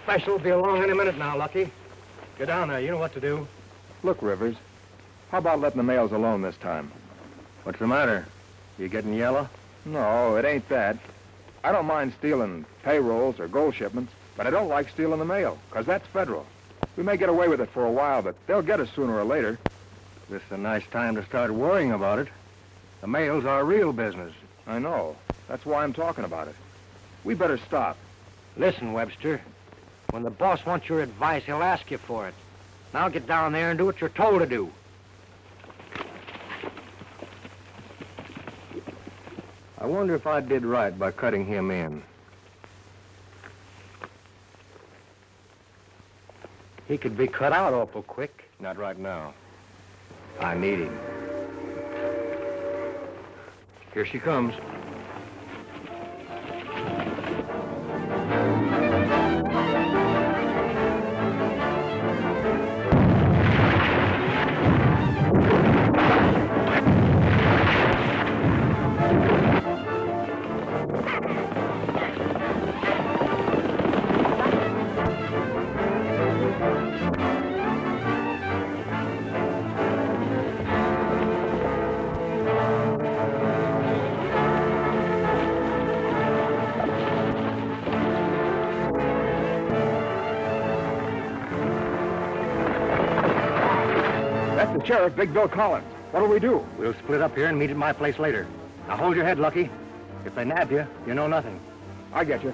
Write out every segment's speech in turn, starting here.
special will be along any minute now, Lucky. Get down there. You know what to do. Look, Rivers, how about letting the mails alone this time? What's the matter? You getting yellow? No, it ain't that. I don't mind stealing payrolls or gold shipments, but I don't like stealing the mail, because that's federal. We may get away with it for a while, but they'll get us sooner or later. This is a nice time to start worrying about it. The mail's our real business. I know. That's why I'm talking about it. We better stop. Listen, Webster. When the boss wants your advice, he'll ask you for it. Now get down there and do what you're told to do. I wonder if I did right by cutting him in. He could be cut out awful quick. Not right now. I need him. Here she comes. Sheriff, Big Bill Collins. What'll we do? We'll split up here and meet at my place later. Now hold your head, Lucky. If they nab you, you know nothing. I get you.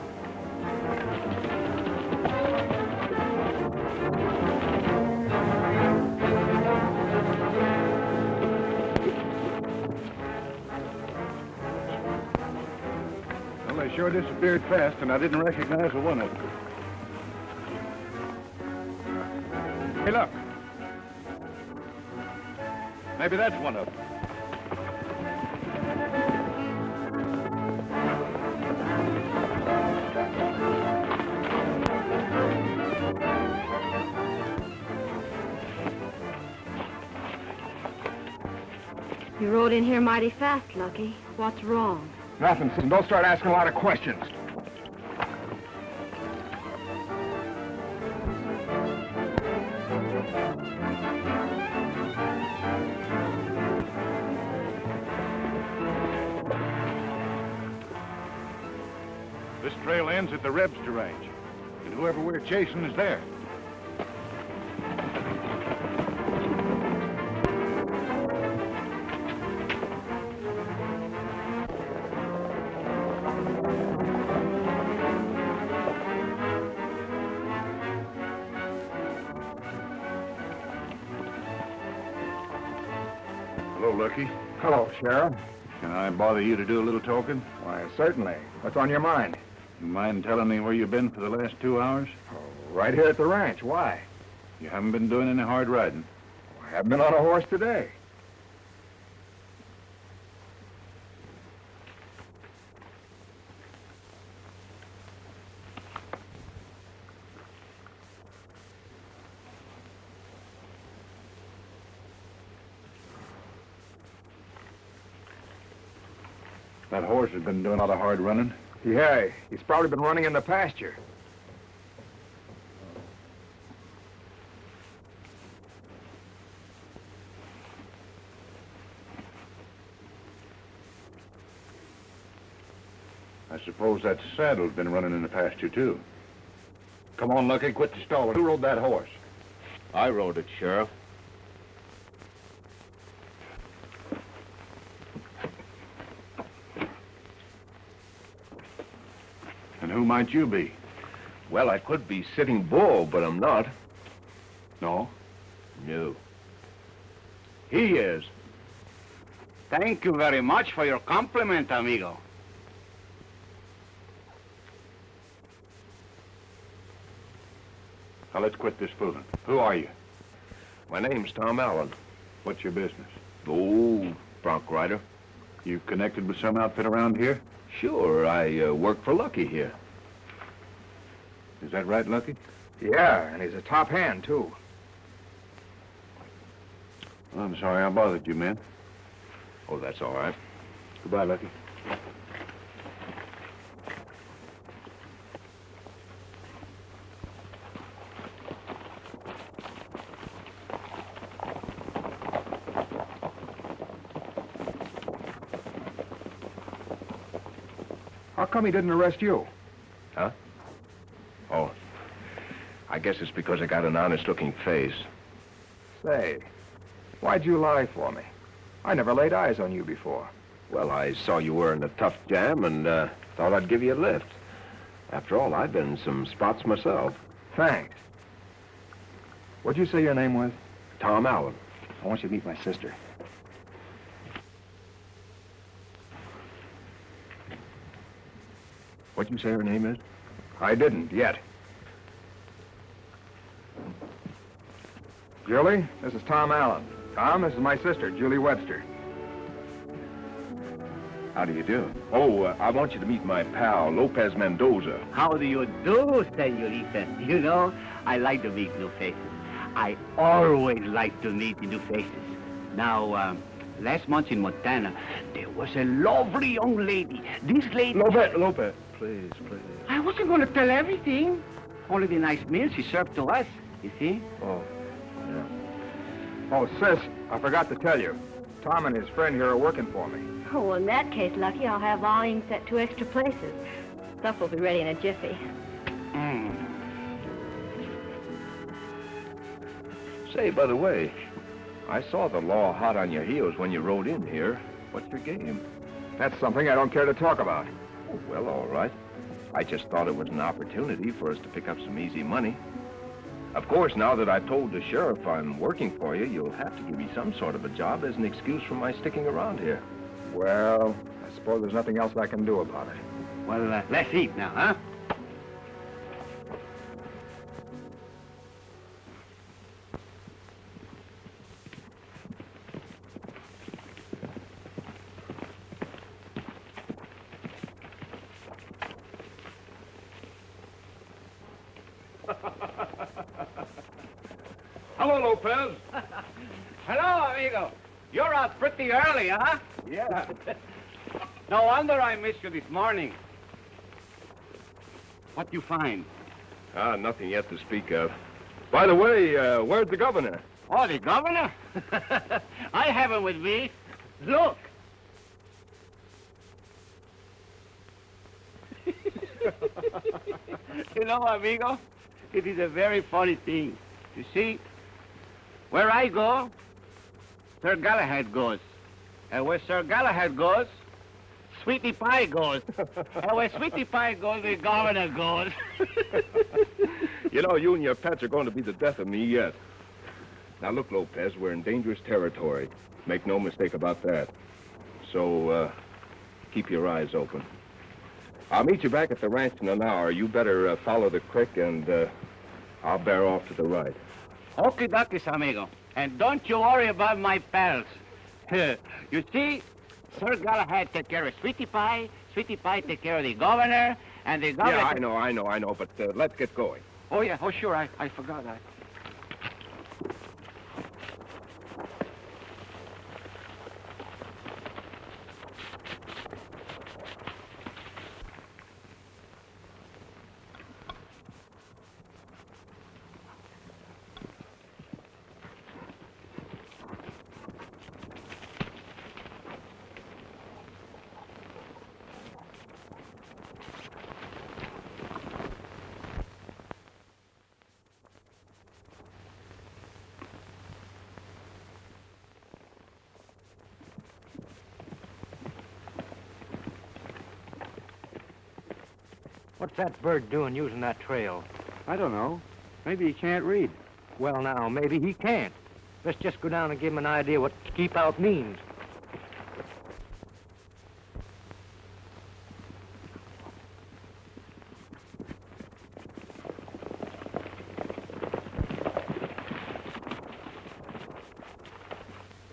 Well, they sure disappeared fast, and I didn't recognize one of them. Hey, look. Maybe that's one of them. You rode in here mighty fast, Lucky. What's wrong? Nothing. Don't start asking a lot of questions. This trail ends at the Rebster Range, and whoever we're chasing is there. Hello, Lucky. Hello, Sheriff. Can I bother you to do a little talking? Why, certainly. What's on your mind? You mind telling me where you've been for the last 2 hours? Oh, right here at the ranch. Why? You haven't been doing any hard riding? I haven't been on a horse today. That horse has been doing a lot of hard running. Yeah, he's probably been running in the pasture. I suppose that saddle's been running in the pasture, too. Come on, Lucky, quit the stalling. Who rode that horse? I rode it, Sheriff. And who might you be? Well, I could be Sitting Bull, but I'm not. No? No. He is. Thank you very much for your compliment, amigo. Now, let's quit this fooling. Who are you? My name's Tom Allen. What's your business? Oh, bronc rider. You connected with some outfit around here? Sure, I work for Lucky here. Is that right, Lucky? Yeah, and he's a top hand, too. Well, I'm sorry I bothered you, man. Oh, that's all right. Goodbye, Lucky. How come he didn't arrest you? Huh? Oh, I guess it's because I got an honest-looking face. Say, why'd you lie for me? I never laid eyes on you before. Well, I saw you were in a tough jam and thought I'd give you a lift. After all, I've been in some spots myself. Thanks. What'd you say your name was? Tom Allen. I want you to meet my sister. What'd you say her name is? I didn't yet. Julie, this is Tom Allen. Tom, this is my sister, Julie Webster. How do you do? Oh, I want you to meet my pal, Lopez Mendoza. How do you do, senorita? You know, I like to meet new faces. I always like to meet new faces. Now, last month in Montana, there was a lovely young lady. This lady... Lopez, please. I wasn't going to tell everything. Only the nice meal she served to us, you see? Oh, yeah. Oh, sis, I forgot to tell you. Tom and his friend here are working for me. Oh, well, in that case, Lucky, I'll have volumes at 2 extra places. Stuff will be ready in a jiffy. Say, by the way, I saw the law hot on your heels when you rode in here. What's your game? That's something I don't care to talk about. Oh, well, all right. I just thought it was an opportunity for us to pick up some easy money. Of course, now that I've told the sheriff I'm working for you, you'll have to give me some sort of a job as an excuse for my sticking around here. Well, I suppose there's nothing else I can do about it. Well, let's eat now, huh? Hello, Lopez. Hello, amigo. You're out pretty early, huh? Yeah. No wonder I missed you this morning. What you find? Nothing yet to speak of. By the way, where's the governor? Oh, the governor? I have him with me. Look. You know, amigo, it is a very funny thing. You see, where I go, Sir Galahad goes. And where Sir Galahad goes, Sweetie Pie goes. And where Sweetie Pie goes, the governor goes. You know, you and your pets are going to be the death of me yet. Now, look, Lopez, we're in dangerous territory. Make no mistake about that. So, keep your eyes open. I'll meet you back at the ranch in an hour. You better follow the creek, and I'll bear off to the right. Okie dokies, amigo. And don't you worry about my pals. You see, Sir Galahad take care of Sweetie Pie take care of the governor, and the governor... Yeah, I know, but let's get going. Oh, yeah, oh, sure, I forgot that. What's that bird doing using that trail? I don't know. Maybe he can't read. Well, now, maybe he can't. Let's just go down and give him an idea what keep out means.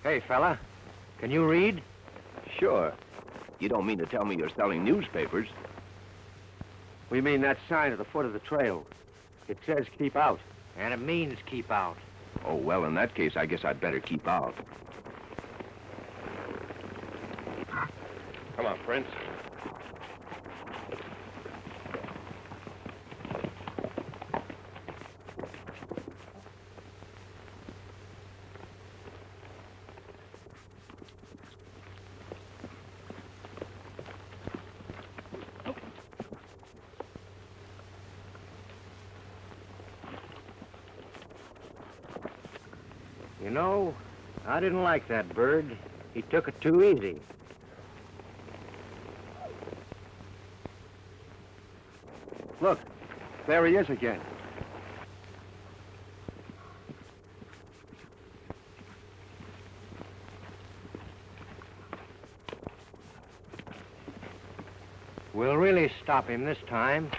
Hey, fella, can you read? Sure. You don't mean to tell me you're selling newspapers? We mean that sign at the foot of the trail. It says keep out. And it means keep out. Oh, well, in that case, I guess I'd better keep out. Come on, Prince. You know, I didn't like that bird. He took it too easy. Look, there he is again. We'll really stop him this time.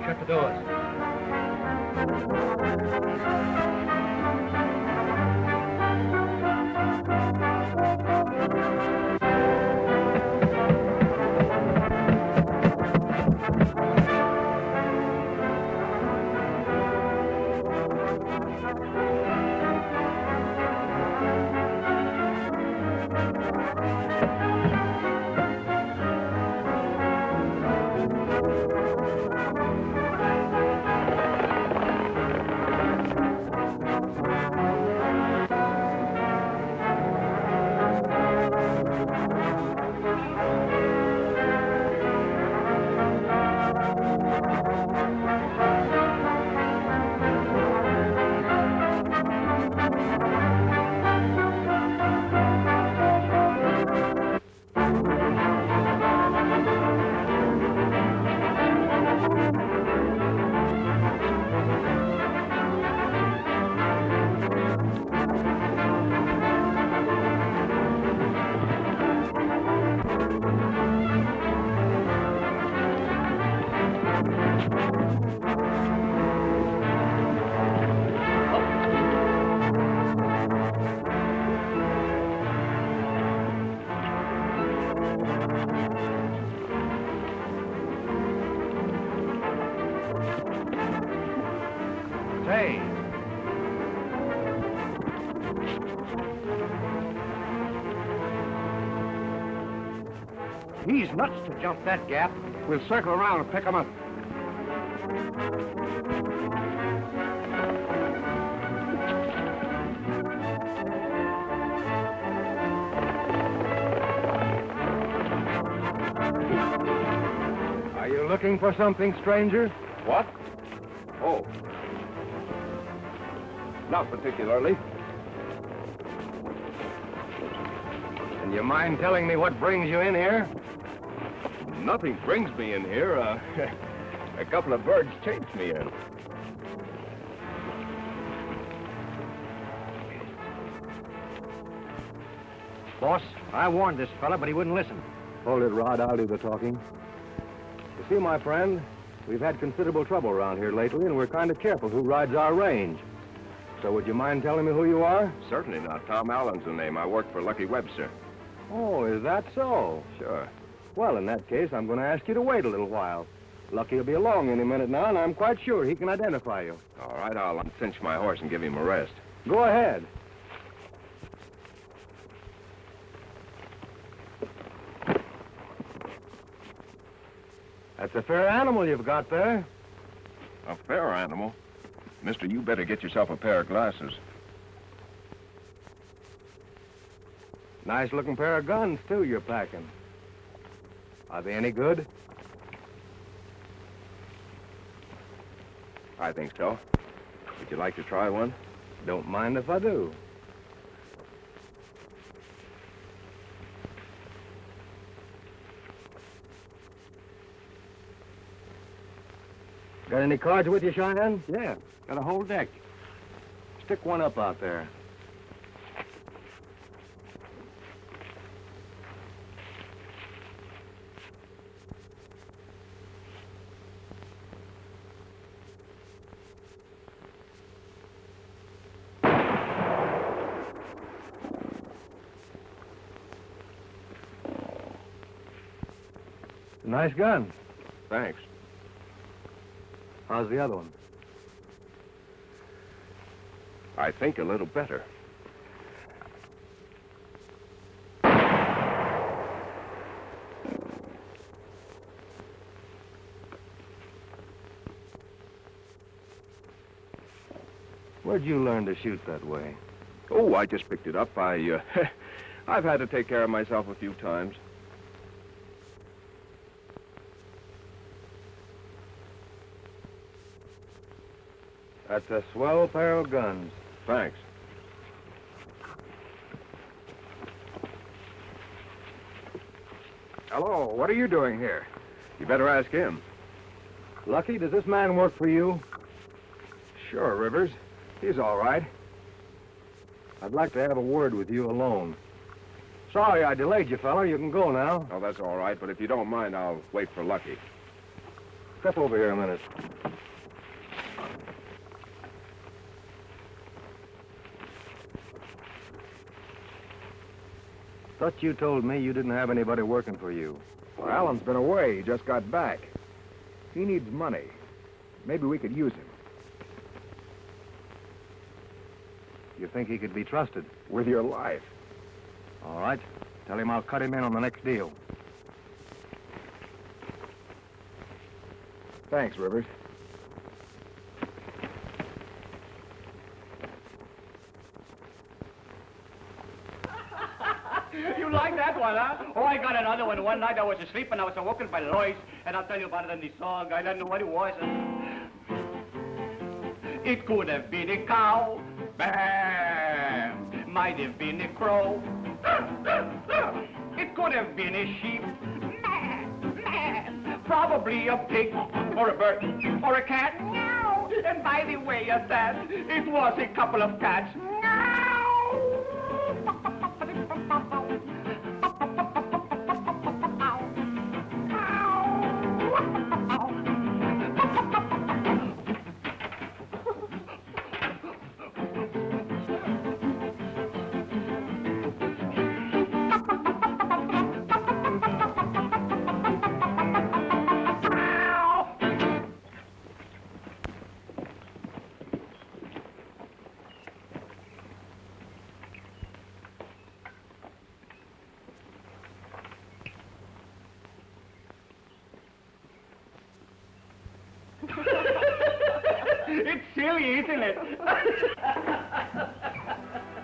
Shut the doors. Say. He's nuts to jump that gap. We'll circle around and pick him up. Are you looking for something, stranger? What? Oh. Not particularly. And you mind telling me what brings you in here? Nothing brings me in here. A couple of birds chased me in. Boss, I warned this fella, but he wouldn't listen. Hold it, Rod. I'll do the talking. You see, my friend, we've had considerable trouble around here lately, and we're kind of careful who rides our range. So would you mind telling me who you are? Certainly not. Tom Allen's the name. I work for Lucky Webster. Oh, is that so? Sure. Well, in that case, I'm going to ask you to wait a little while. Lucky will be along any minute now, and I'm quite sure he can identify you. All right, I'll uncinch my horse and give him a rest. Go ahead. That's a fair animal you've got there. A fair animal? Mister, you better get yourself a pair of glasses. Nice-looking pair of guns, too, you're packing. Are they any good? I think so. Would you like to try one? Don't mind if I do. Got any cards with you, Cheyenne? Yeah, got a whole deck. Stick one up out there. Nice gun. Thanks. How's the other one? I think a little better. Where'd you learn to shoot that way? Oh, I just picked it up. I've had to take care of myself a few times. That's a swell pair of guns. Thanks. Hello, what are you doing here? You better ask him. Lucky, does this man work for you? Sure, Rivers. He's all right. I'd like to have a word with you alone. Sorry I delayed you, fella. You can go now. Oh, that's all right, but if you don't mind, I'll wait for Lucky. Step over here a minute. Thought you told me you didn't have anybody working for you. Well, Alan's been away. He just got back. He needs money. Maybe we could use him. You think he could be trusted? With your life. All right. Tell him I'll cut him in on the next deal. Thanks, Rivers. You like that one, huh? Oh, I got another one. One night I was asleep and I was awoken by noise. And I'll tell you about it in the song. I don't know what it was. It could have been a cow. Bam! Might have been a crow. It could have been a sheep. Probably a pig, or a bird, or a cat. Meow. And by the way of that, it was a couple of cats. It's silly, isn't it?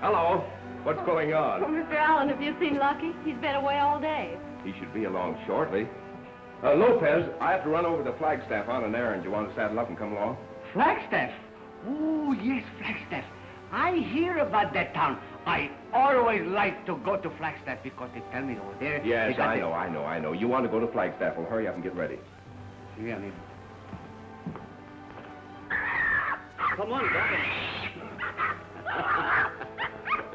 Hello. What's going on? Oh, Mr. Allen, have you seen Lucky? He's been away all day. He should be along shortly. Lopez, I have to run over to Flagstaff on an errand. You want to saddle up and come along? Flagstaff? Oh, yes, Flagstaff. I hear about that town. I always like to go to Flagstaff because they tell me over there. Yes, they got I know. You want to go to Flagstaff. Well, hurry up and get ready. Yeah, come on, Governor.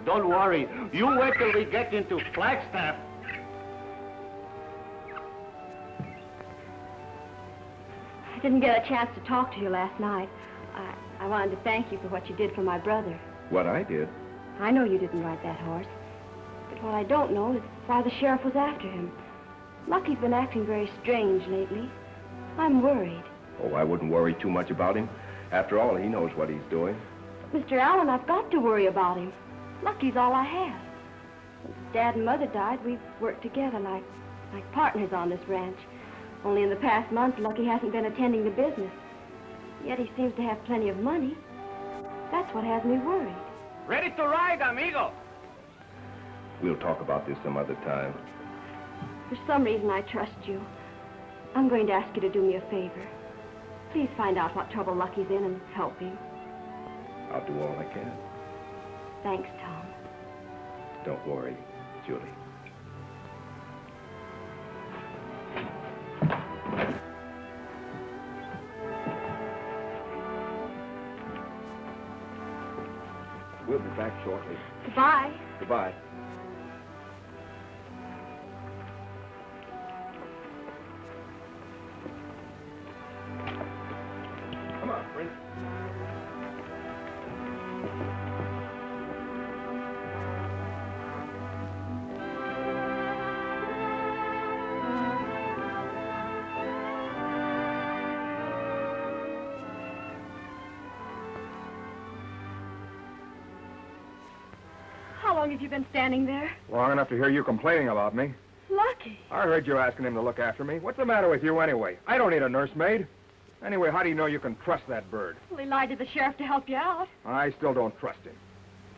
Don't worry. You wait till we get into Flagstaff. I didn't get a chance to talk to you last night. I wanted to thank you for what you did for my brother. What I did? I know you didn't ride that horse. But what I don't know is why the sheriff was after him. Lucky's been acting very strange lately. I'm worried. Oh, I wouldn't worry too much about him. After all, he knows what he's doing. Mr. Allen, I've got to worry about him. Lucky's all I have. Since Dad and Mother died, we've worked together like partners on this ranch. Only in the past month, Lucky hasn't been attending to business. Yet he seems to have plenty of money. That's what has me worried. Ready to ride, amigo. We'll talk about this some other time. For some reason, I trust you. I'm going to ask you to do me a favor. Please find out what trouble Lucky's in and help him. I'll do all I can. Thanks, Tom. Don't worry, Julie. We'll be back shortly. Goodbye. Goodbye. Come on, Prince. How long have you been standing there? Long enough to hear you complaining about me. Lucky. I heard you asking him to look after me. What's the matter with you anyway? I don't need a nursemaid. Anyway, how do you know you can trust that bird? Well, he lied to the sheriff to help you out. I still don't trust him.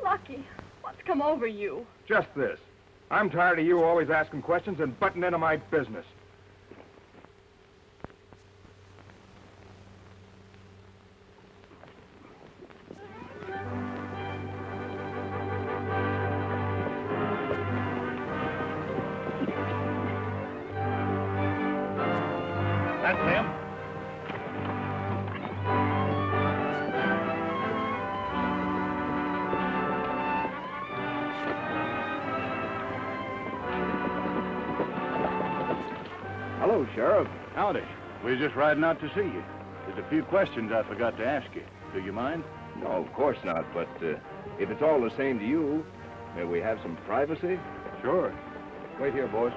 Lucky, what's come over you? Just this. I'm tired of you always asking questions and butting into my business. That's him. Hello, Sheriff. Howdy. We were just riding out to see you. There's a few questions I forgot to ask you. Do you mind? No, of course not, but if it's all the same to you, may we have some privacy? Sure. Wait here, boys.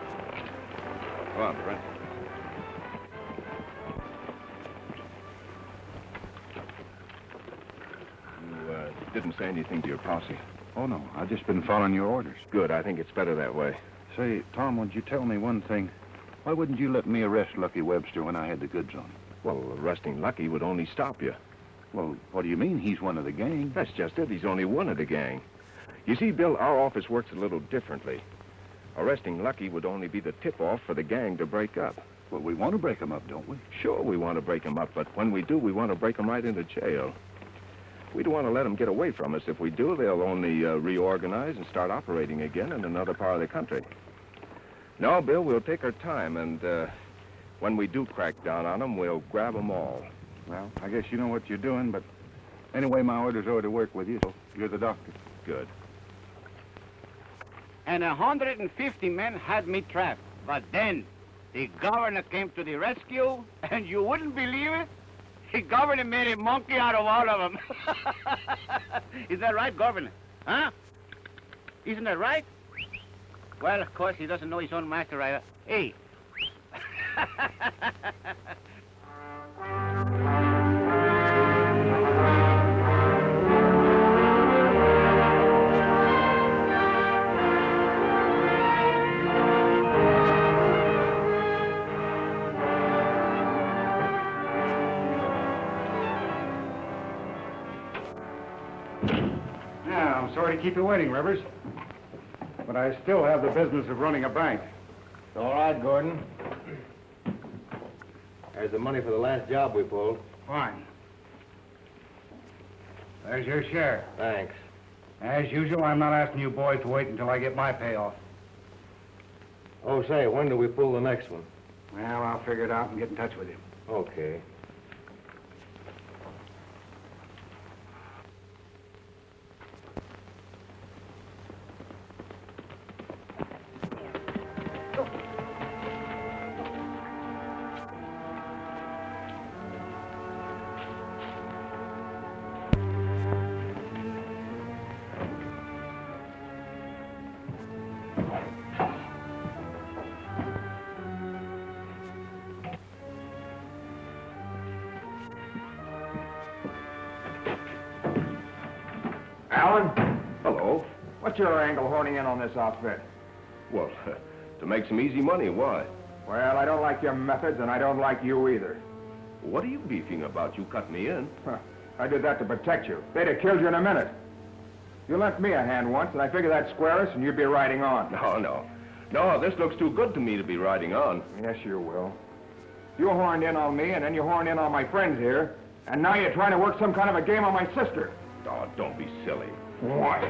Come on, Prince. You didn't say anything to your posse. Oh, no. I've just been following your orders. Good. I think it's better that way. Say, Tom, would you tell me one thing? Why wouldn't you let me arrest Lucky Webster when I had the goods on him? Well, arresting Lucky would only stop you. Well, what do you mean? He's one of the gang. That's just it. He's only one of the gang. You see, Bill, our office works a little differently. Arresting Lucky would only be the tip-off for the gang to break up. Well, we want to break him up, don't we? Sure, we want to break him up, but when we do, we want to break him right into jail. We don't want to let them get away from us. If we do, they'll only reorganize and start operating again in another part of the country. No, Bill, we'll take our time, and when we do crack down on them, we'll grab them all. Well, I guess you know what you're doing, but anyway, my orders are to work with you, so you're the doctor. Good. And 150 men had me trapped. But then the governor came to the rescue, and you wouldn't believe it. The governor made a monkey out of all of them. Is that right, governor? Huh? Isn't that right? Well, of course, he doesn't know his own master either. Hey. Yeah, I'm sorry to keep you waiting, Rivers. But I still have the business of running a bank. All right, Gordon. There's the money for the last job we pulled. Fine. There's your share. Thanks. As usual, I'm not asking you boys to wait until I get my payoff. Oh, say, when do we pull the next one? Well, I'll figure it out and get in touch with you. Okay. Alan? Hello. What's your angle honing in on this outfit? Well, to make some easy money, why? Well, I don't like your methods, and I don't like you either. What are you beefing about? You cut me in. Huh. I did that to protect you. They'd have killed you in a minute. You lent me a hand once, and I figured that'd square us, and you'd be riding on. No, this looks too good to me to be riding on. Yes, you will. You horned in on me, and then you horned in on my friends here, and now you're trying to work some kind of a game on my sister. Oh, don't be silly. What?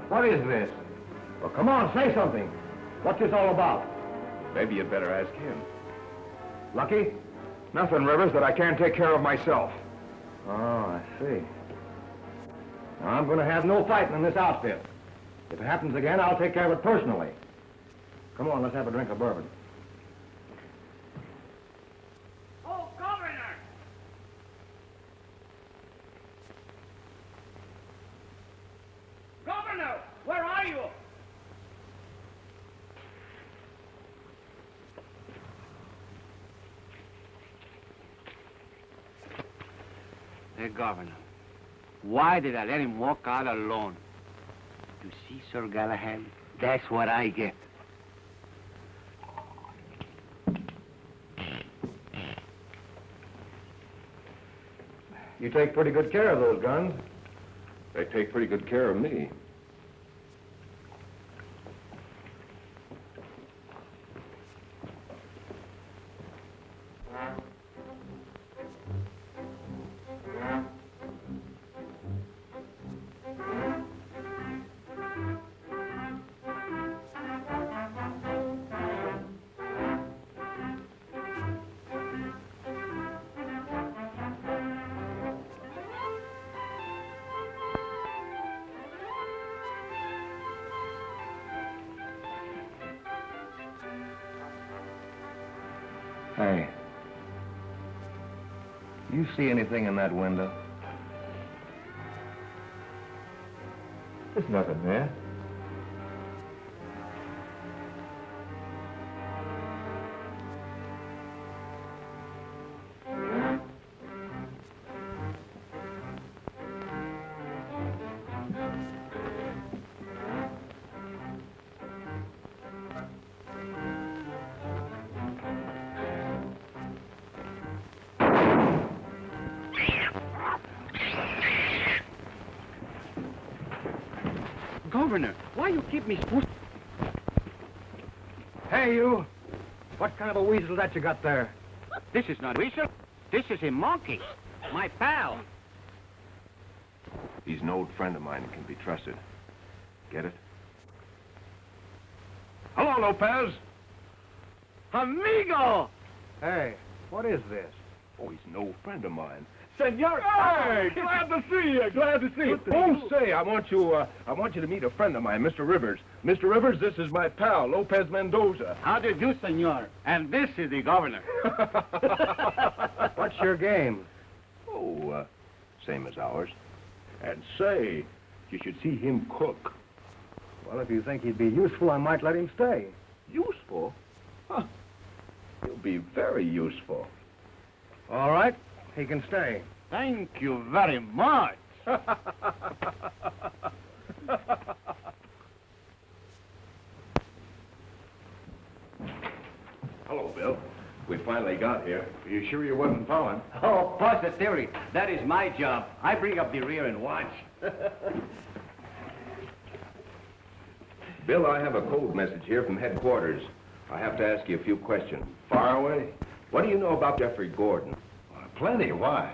What is this? Well, come on, say something. What's this all about? Maybe you'd better ask him. Lucky? Nothing, Rivers, that I can't take care of myself. Oh, I see. Now, I'm going to have no fighting in this outfit. If it happens again, I'll take care of it personally. Come on, let's have a drink of bourbon. Oh, Governor! Governor, where are you? Hey, Governor, why did I let him walk out alone? You see, Sir Galahad, that's what I get. You take pretty good care of those guns. They take pretty good care of me. Hey. You see anything in that window? There's nothing there. Governor, why you keep me supposed? Hey, you! What kind of a weasel that you got there? This is not weasel. This is a monkey. My pal. He's an old friend of mine and can be trusted. Get it? Hello, Lopez. Amigo! Hey, what is this? Oh, he's an old friend of mine. Senor! Hey, glad to see you, glad to see you. Oh, say, I want you to meet a friend of mine, Mr. Rivers. Mr. Rivers, this is my pal, Lopez Mendoza. How do you do, senor? And this is the governor. What's your game? Oh, same as ours. And say, you should see him cook. Well, if you think he'd be useful, I might let him stay. Useful? Huh. He'll be very useful. All right, he can stay. Thank you very much. Hello, Bill. We finally got here. You sure you wasn't following? Oh, positively. That is my job. I bring up the rear and watch. Bill, I have a code message here from headquarters. I have to ask you a few questions. Far away. What do you know about Jeffrey Gordon? Plenty. Why?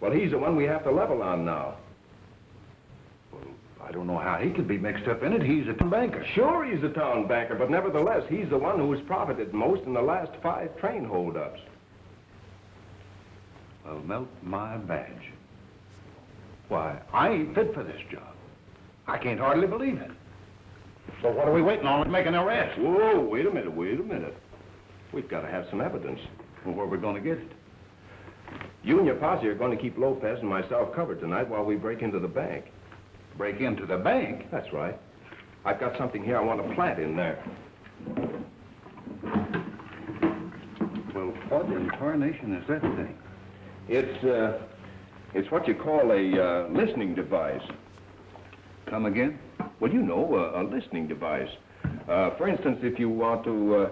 Well, he's the one we have to level on now. Well, I don't know how he could be mixed up in it. He's a banker. Sure, he's a town banker, but nevertheless, he's the one who has profited most in the last 5 train holdups. Well, melt my badge. Why, I ain't fit for this job. I can't hardly believe it. So what are we waiting on to make an arrest? Whoa, wait a minute. We've got to have some evidence. Well, where are we going to get it? You and your posse are going to keep Lopez and myself covered tonight while we break into the bank. Break into the bank? That's right. I've got something here I want to plant in there. Well, what in tarnation is that thing? It's what you call a listening device. Come again? Well, you know, a listening device. For instance, if you want to,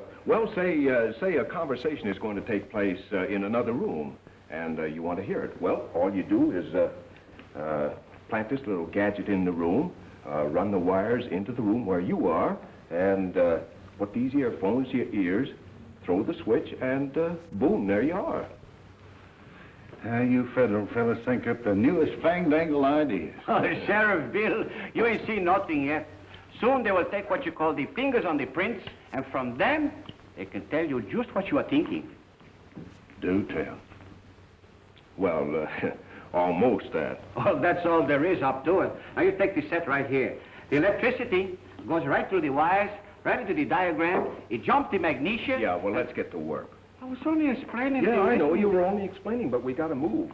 say a conversation is going to take place in another room, and you want to hear it. Well, all you do is plant this little gadget in the room, run the wires into the room where you are, and put these earphones to your ears, throw the switch, and boom, there you are. You federal fellas think up the newest fang-dangle ideas. Oh, Sheriff Bill, you ain't seen nothing yet. Soon they will take what you call the fingers on the prints, and from them, they can tell you just what you are thinking. Do tell. Well, almost that. Well, that's all there is up to it. Now, you take the set right here. The electricity goes right through the wires, right into the diagram. It jumps the magnesia. Yeah, well, let's get to work. I was only explaining. Yeah, I know. You were only explaining, but we got to move.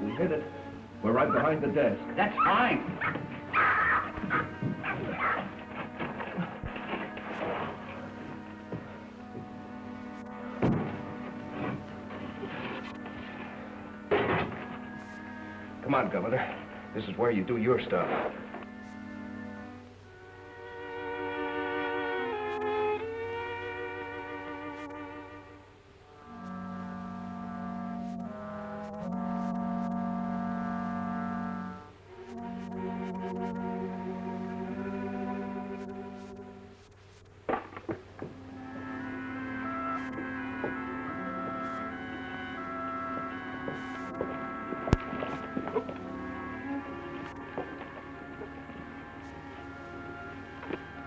We hit it. We're right behind the desk. That's fine. Come on, Governor. This is where you do your stuff.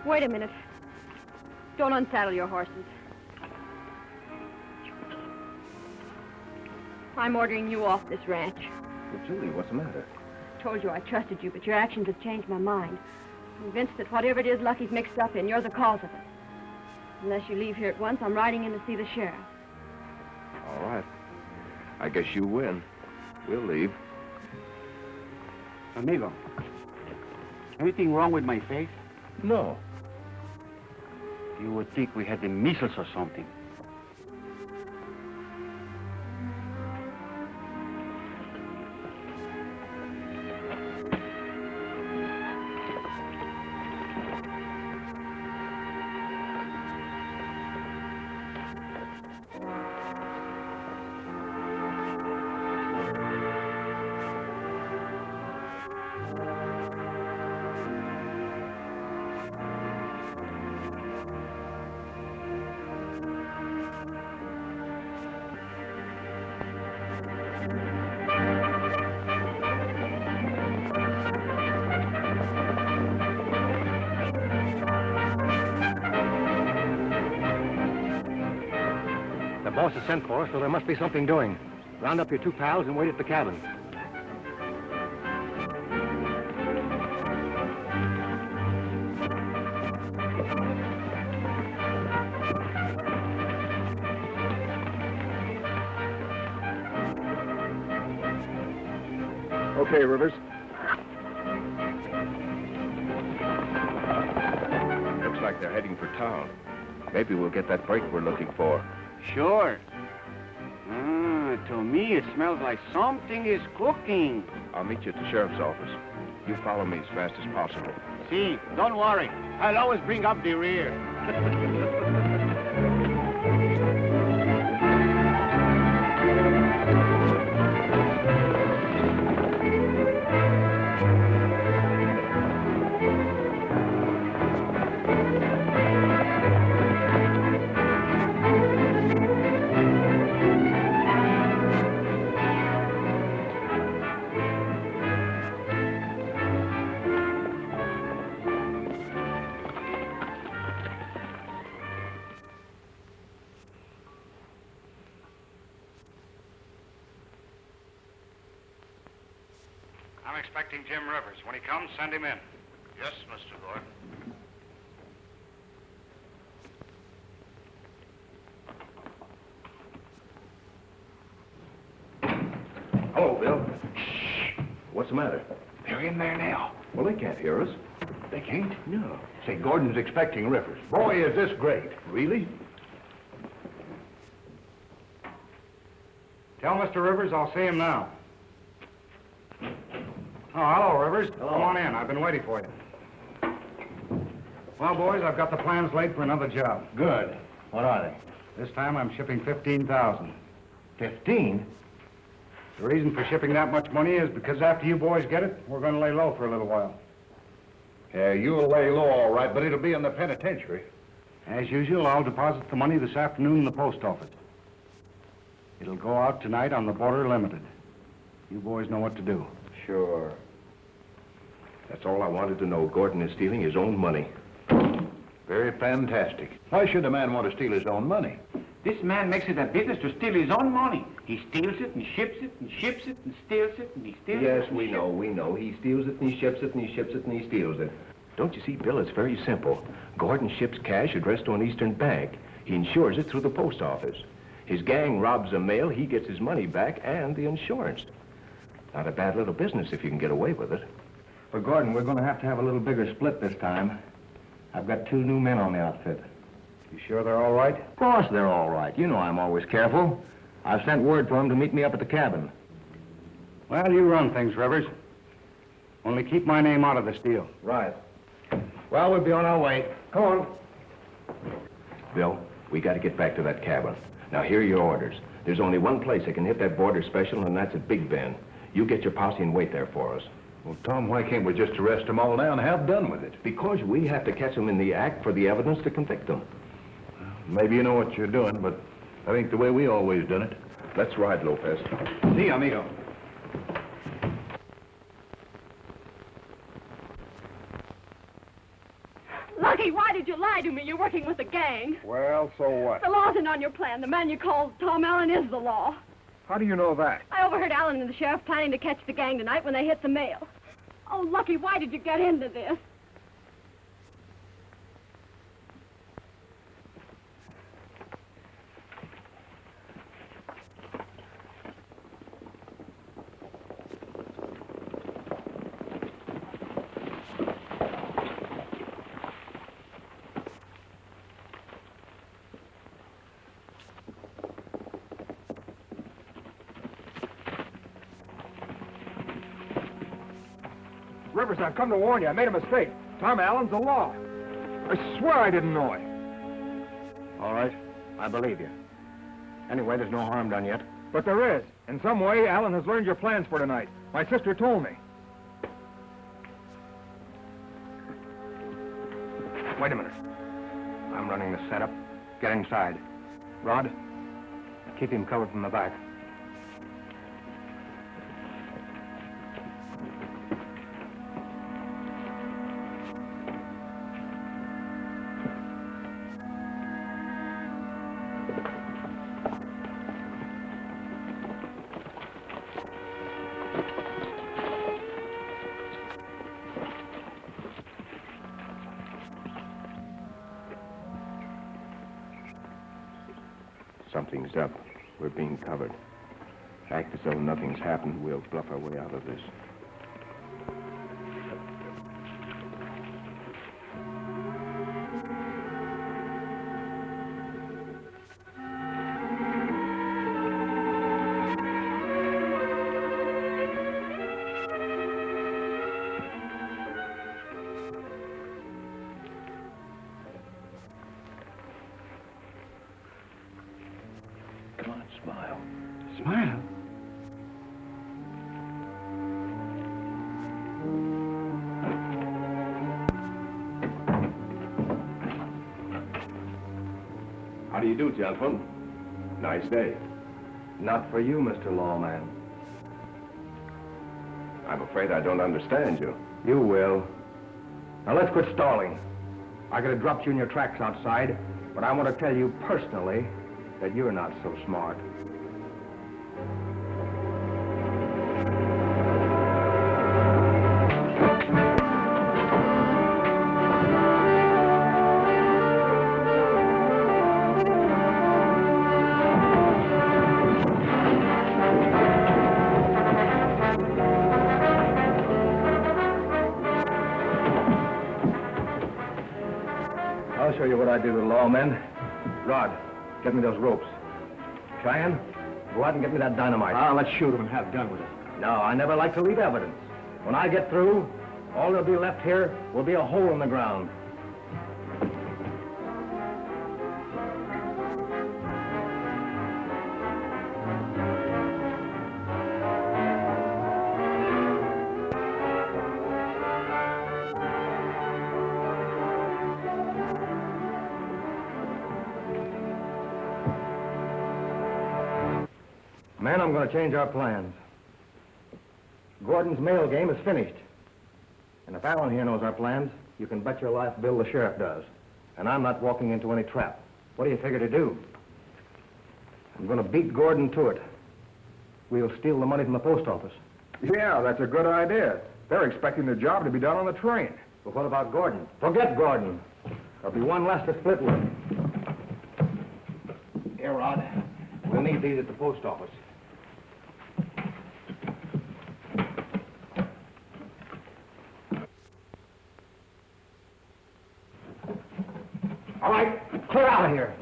Wait a minute. Don't unsaddle your horses. I'm ordering you off this ranch. Well, Julie, what's the matter? I told you I trusted you, but your actions have changed my mind. I'm convinced that whatever it is Lucky's mixed up in, you're the cause of it. Unless you leave here at once, I'm riding in to see the sheriff. All right. I guess you win. We'll leave. Amigo, anything wrong with my face? No. You would think we had the measles or something. The boss has sent for us, so there must be something doing. Round up your 2 pals and wait at the cabin. Okay, Rivers. Looks like they're heading for town. Maybe we'll get that break we're looking for. Sure. To me, it smells like something is cooking. I'll meet you at the sheriff's office. You follow me as fast as possible. See, don't worry. I'll always bring up the rear. I'm expecting Jim Rivers. When he comes, send him in. Yes, Mr. Gordon. Hello, Bill. Shh. What's the matter? They're in there now. Well, they can't hear us. They can't? No. Say, Gordon's expecting Rivers. Boy, is this great. Really? Tell Mr. Rivers I'll see him now. Oh, hello, Rivers. Hello. Come on in. I've been waiting for you. Well, boys, I've got the plans laid for another job. Good. What are they? This time I'm shipping 15,000. 15? The reason for shipping that much money is because after you boys get it, we're going to lay low for a little while. Yeah, you'll lay low all right, but it'll be in the penitentiary. As usual, I'll deposit the money this afternoon in the post office. It'll go out tonight on the Border Limited. You boys know what to do. Sure. That's all I wanted to know. Gordon is stealing his own money. Very fantastic. Why should a man want to steal his own money? This man makes it a business to steal his own money. He steals it and ships it and ships it and steals it and he steals it. Yes, and we ships know. He steals it and he ships it and he ships it and he steals it. Don't you see, Bill, it's very simple. Gordon ships cash addressed to an Eastern bank. He insures it through the post office. His gang robs the mail, he gets his money back and the insurance. Not a bad little business if you can get away with it. For Gordon, we're going to have a little bigger split this time. I've got 2 new men on the outfit. You sure they're all right? Of course they're all right. You know I'm always careful. I've sent word for them to meet me up at the cabin. Well, you run things, Rivers. Only keep my name out of this deal. Right. Well, we'll be on our way. Come on. Bill, we got to get back to that cabin. Now, here are your orders. There's only one place that can hit that border special, and that's at Big Bend. You get your posse and wait there for us. Well, Tom, why can't we just arrest them all now and have done with it? Because we have to catch them in the act for the evidence to convict them. Maybe you know what you're doing, but I think the way we always done it. Let's ride, Lopez. See you, amigo. Lucky, why did you lie to me? You're working with the gang. Well, so what? The law isn't on your plan. The man you called Tom Allen is the law. How do you know that? I overheard Allen and the sheriff planning to catch the gang tonight when they hit the mail. Oh, Lucky, why did you get into this? Rivers, I've come to warn you. I made a mistake. Tom Allen's the law. I swear I didn't know it. All right. I believe you. Anyway, there's no harm done yet. But there is. In some way, Allen has learned your plans for tonight. My sister told me. Wait a minute. I'm running the setup. Get inside. Rod, keep him covered from the back. Something's up. We're being covered. Act as though nothing's happened. We'll bluff our way out of this. Come on, smile. Smile? How do you do, gentlemen? Nice day. Not for you, Mr. Lawman. I'm afraid I don't understand you. You will. Now let's quit stalling. I could have dropped you in your tracks outside, but I want to tell you personally that you're not so smart. I'll show you what I do to the lawmen. Rod, get me those ropes. Cheyenne, go out and get me that dynamite. Let's shoot him and have done with it. No, I never like to leave evidence. When I get through, all that'll be left here will be a hole in the ground. Man, I'm going to change our plans. Gordon's mail game is finished. And if Allen here knows our plans, you can bet your life Bill the sheriff does. And I'm not walking into any trap. What do you figure to do? I'm going to beat Gordon to it. We'll steal the money from the post office. Yeah, that's a good idea. They're expecting the job to be done on the train. But what about Gordon? Forget Gordon. There'll be one less to split with. Here, Rod. We'll need these at the post office. All right, clear out of here.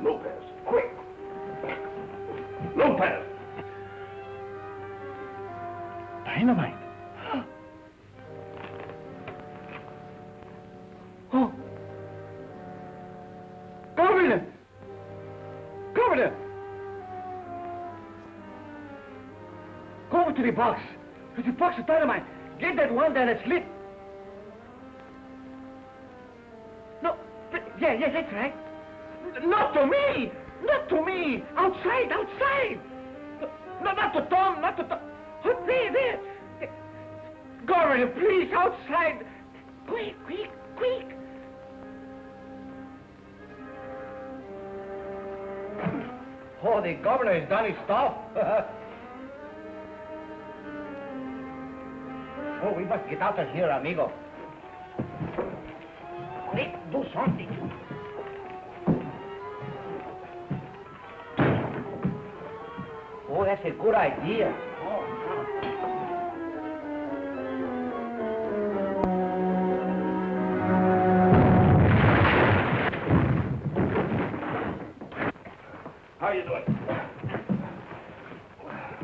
Lopez, quick! Lopez! Dynamite? Oh. Governor! Governor! Go over to the box. There's a box of dynamite. Get that one down and slip. No, yeah, that's right. Not to me! Not to me! Outside, outside! No, not to Tom, not to Tom. Oh, there. Governor, please, outside. Quick. Oh, the governor has done his stuff. Oh, we must get out of here, amigo. Quick, do something. Oh, that's a good idea. How you doing?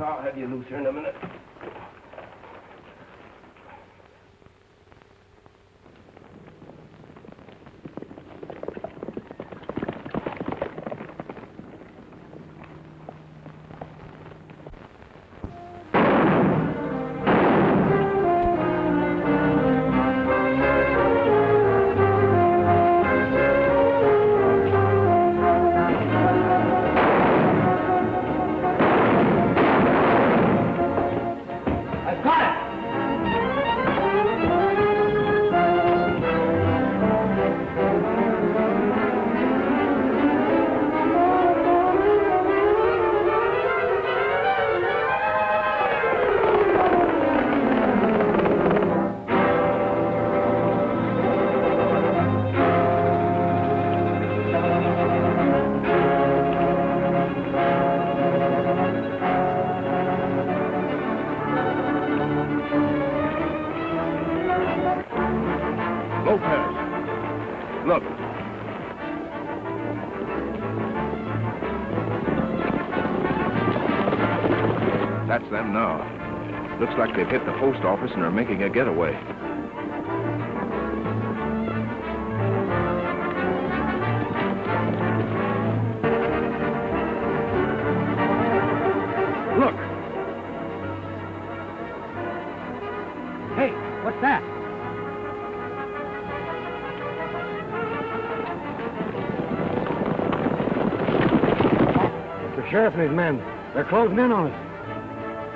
I'll have you loose here in a minute. Look. That's them now. Looks like they've hit the post office and are making a getaway. Look. Hey, what's that? It's the sheriff and his men. They're closing in on us.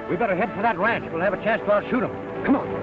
We better head for that ranch. We'll have a chance to outshoot them. Come on.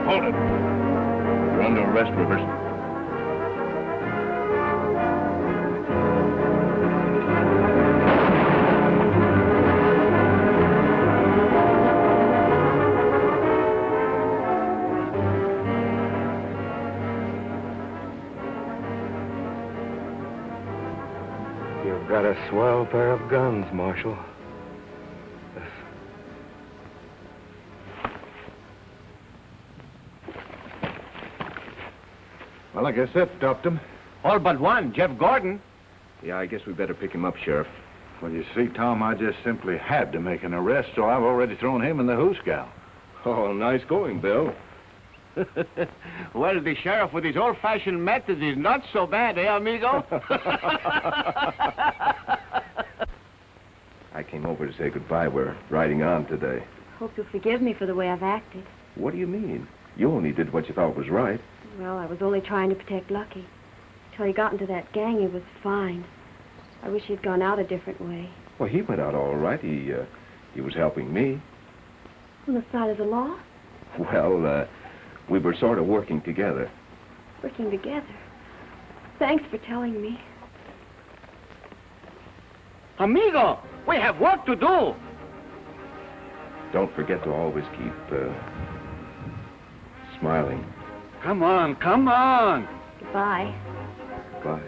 Hold it. You're under arrest, Rivers. You've got a swell pair of guns, Marshal. Well, I guess that stopped him. All but one, Jeff Gordon. Yeah, I guess we better pick him up, Sheriff. Well, you see, Tom, I just simply had to make an arrest, so I've already thrown him in the hoosgow. Oh, nice going, Bill. Well, the sheriff with his old-fashioned methods is not so bad, eh, amigo? I came over to say goodbye. We're riding on today. Hope you'll forgive me for the way I've acted. What do you mean? You only did what you thought was right. Well, I was only trying to protect Lucky. Till he got into that gang, he was fine. I wish he'd gone out a different way. Well, he went out all right. He was helping me. On the side of the law? Well, we were sort of working together. Working together. Thanks for telling me. Amigo, we have work to do. Don't forget to always keep smiling. Come on, come on. Goodbye. Bye.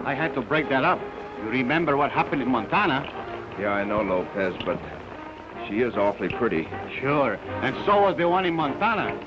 I had to break that up. You remember what happened in Montana? Yeah, I know, Lopez, but she is awfully pretty. Sure, and so was the one in Montana.